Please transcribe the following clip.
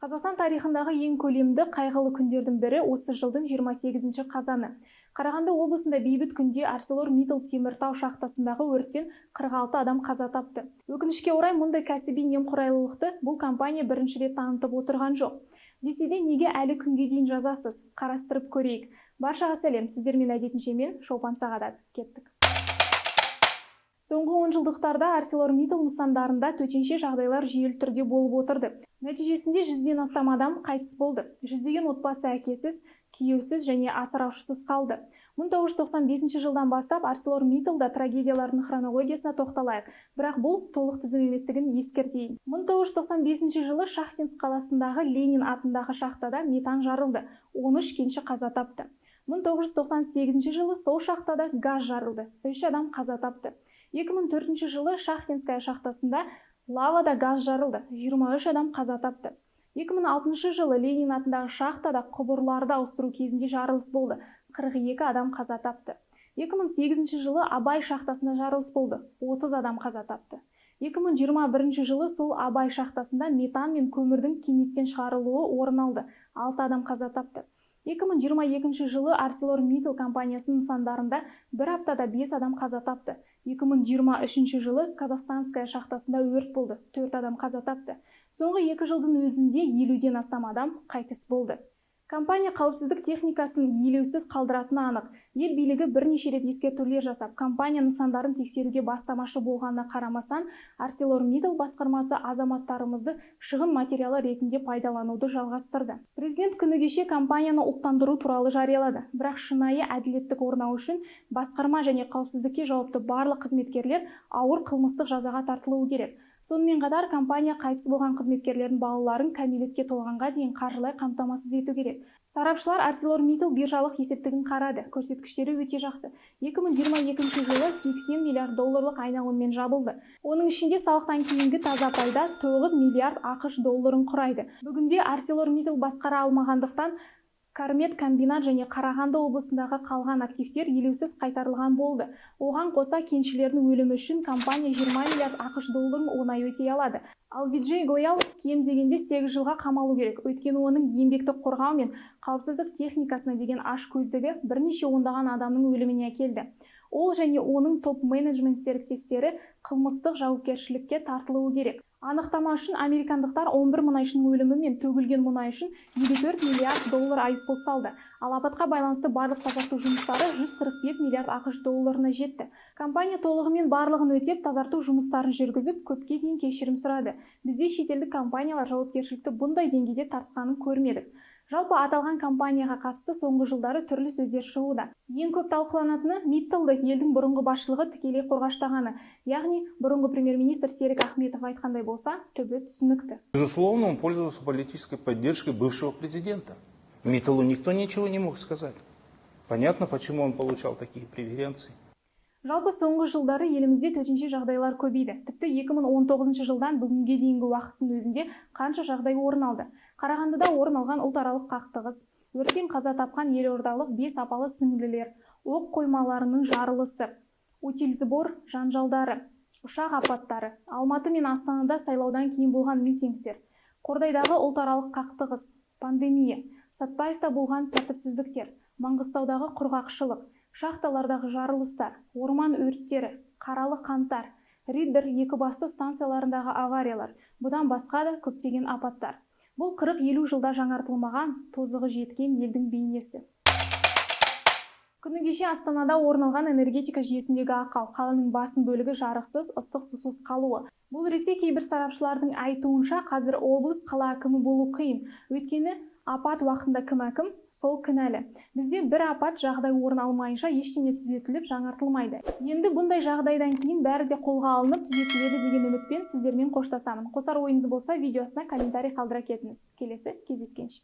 Қазақстан тарихындағы ең көлемді қайғылы күндердің бірі осы жылдың 28 қазаны. Қарағанды облысында бейбіт күнде ArcelorMittal теміртау шахтасындағы өрттен 46 адам қаза тапты. Өкінішке орай мұндай кәсіби немқұрайлылықты бұл компания бірінші рет танытып отырған жоқ. Десе де неге әлі күнге дейін жазасыз? Қарастырып көрейік. Баршаға сәлем, сіздермен әдетінше мен Шолпан Сағадат. Кеттік. Соңғы 10 жылдықтарда ArcelorMittal нысандарында төтенше жағдайлар жүйелі түрде болып отырды. Нәтижесінде 100-ден астам адам қайтыс болды. Жүздеген отбасы әкесіз, күйеусіз және асыраушысыз қалды. 1995 жылдан бастап ArcelorMittalда трагедиялардың хронологиясына тоқталайық, бірақ бұл толық тізім еместігін ескертейін. 1995 жылы Шахтинск қаласындағы Ленин атындағы шахтада метан жарылды, 13 кенші қаза тапты. 1998 жылы сол шахтада газ жарылды, 3 адам қаза тапты. 2004 жылы Шахтинская шахтасында лавада газ жарылды, 23 адам қаза тапты. 2006 жылы Ленин атындағы шахтада құбырларды ауыстыру кезінде жарылыс болды, 42 адам қаза тапты. 2008 жылы Абай шахтасында жарылыс болды, 30 адам қаза тапты. 2021 жылы сол Абай шахтасында метан мен көмірдің кенеттен шығарылуы орын алды, 6 адам қаза тапты. 2022 жылы ArcelorMittal компаниясының нысандарында бір аптада 5 адам қаза тапты. 2023 жылы Казахстанская шахтасында өрт болды, 4 адам қаза тапты. Соңғы 2 жылдың өзінде 50-ден астам адам қайтыс болды. Компания қауіпсіздік техникасын елеусіз қалдыратыны анық. Ел билігі бірнеше рет ескертулер жасап, компания нысандарын тексеруге бастамашы болғанына қарамастан, ArcelorMittal басқармасы азаматтарымызды шығын материалы ретінде пайдалануды жалғастырды. Президент күні кеше компанияны ұлттандыру туралы жариялады. Бірақ шынайы әділеттік орнау үшін басқарма және қауіпсіздікке жауапты барлық қызметкерлер ауыр қылмыстық жазаға тартылуы керек. Сонымен қатар компания қайтыс болған қызметкерлердің балаларын кәмелетке толғанға дейін қаржылай қамтамасыз ету керек. Сарапшылар ArcelorMittal биржалық есептігін қарады. Көрсеткіштері өте жақсы. 2022 жылы 80 миллиард долларлық айналыммен жабылды. Оның ішінде салықтан кейінгі таза пайда 9 миллиард ақш долларын құрайды. Бүгінде ArcelorMittal басқара алмағандықтан Кармет комбинат және Қарағанды облысындағы қалған активтер елеусіз қайтарылған болды. Оған қоса кеншілердің өлімі үшін компания 20 миллиард ақш долларын оңай өтей алады. Ал Виджей Гоял кем дегенде 8 жылға қамалу керек. Өйткені оның еңбекті қорғау мен қауіпсіздік техникасына деген ашкөздігі бірнеше ондаған адамның өліміне әкелді. Ол және оның топ-менеджмент серіктестері қылмыстық жауапкершілікке тартылуы керек. Анықтама үшін американдықтар 11 мұнайшының өлімі мен төгілген мұнай үшін 54 миллиард доллар айыппұл салды. Ал апатқа байланысты барлық тазарту жұмыстары 145 миллиард ақш долларына жетті. Компания толығымен барлығын өтеп, тазарту жұмыстарын жүргізіп, көпке дейін кешірім сұрады. Бізде шетелдік компаниялар жауапкершілікті бұндай деңгейде тартқанын көрмедік. Жалпы аталған компанияға қатысты соңғы жылдары түрлі сөздер шығуда. Ең көп талқыланатыны Митталды елдің бұрынғы басшылығы тікелей қорғаштағаны, яғни бұрынғы премьер-министр Серік Ахметов айтқандай болса, түбі түсінікті. Безусловно, он пользовался политической поддержкой бывшего президента. Митталу никто ничего не мог сказать. Понятно, почему он получал такие преференции. Жалпы соңғы жылдары елімізде төтенше жағдайлар көбейді. Тіпті 2019 жылдан бүгінге дейінгі уақыттың өзінде қанша жағдай орын алды. Қарағандыда орын алған ұлтаралық қақтығыс, өрттен қаза тапқан елордалық 5 апалы сіңлілер, оқ қоймаларының жарылысы, утильсбор жанжалдары, ұшақ апаттары, Алматы мен Астанада сайлаудан кейін болған митингтер, Қордайдағы ұлтаралық қақтығыс, пандемия, Сатпаевта болған тәртіпсіздіктер, Маңғыстаудағы құрғақшылық, шахталардағы жарылыстар, орман өрттері, Қаралы қантар, Риддер екібасты станцияларындағы авариялар, бұдан басқа да көптеген апаттар. Бұл 40-50 жылда жаңартылмаған, тозығы жеткен елдің бейнесі. Күні кеше Астанада орын алған энергетика жүйесіндегі ақау, қаланың басым бөлігі жарықсыз, ыстық сусыз қалуы. Бұл ретте кейбір сарапшылардың айтуынша қазір облыс қала әкімі болу қиын. Өйткені апат уақытында кім әкім, сол кінәлі. Бізде бір апат жағдай орын алмайынша ештеңе түзетіліп жаңартылмайды. Енді бұндай жағдайдан кейін бәрі де қолға алынып түзетіледі деген үмітпен сіздермен қоштасамын. Қосар ойыңыз болса видеосына комментарий қалдыра кетіңіз. Келесі кездескенше.